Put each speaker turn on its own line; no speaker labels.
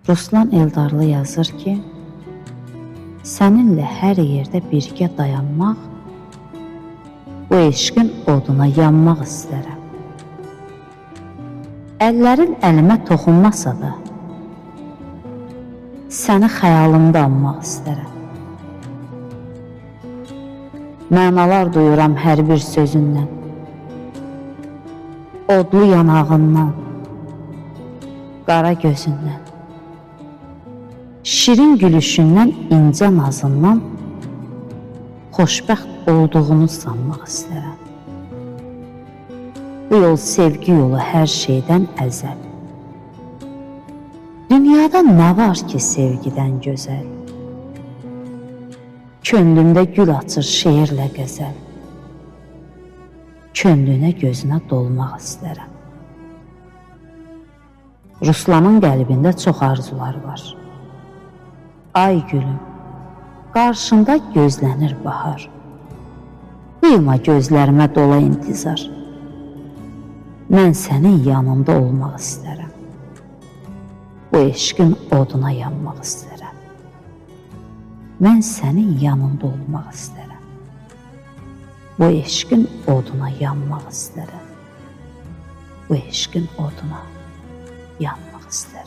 Ruslan Eldarlı yazır ki, səninlə hər yerdə birgə dayanmaq, bu eşqin oduna yanmaq istərəm. Əllərin əlimə toxunmasa da, səni xəyalımda anmaq istərəm. Mənalar duyuram hər bir sözündən, odlu yanağından, qara gözündən, şirin gülüşündən, incə nazından xoşbəxt olduğunu sanmaq istərəm. Bu yol sevgi yolu hər şeydən əzəl. Dünyada nə var ki sevgidən gözəl? Könlümdə gül açır şeirlə qəzəl. Könlünə gözünə dolmaq istərəm. Ruslanın qəlbində çox arzular var. Ay gülüm, qarşında gözlənir bahar. Qıyma gözlərimə dola intizar. Mən sənin yanında olmaq istərəm. Bu eşqin oduna yanmaq istərəm. Mən sənin yanında olmaq istərəm. Bu eşqin oduna yanmaq istərəm. Bu eşqin oduna yanmaq istərəm.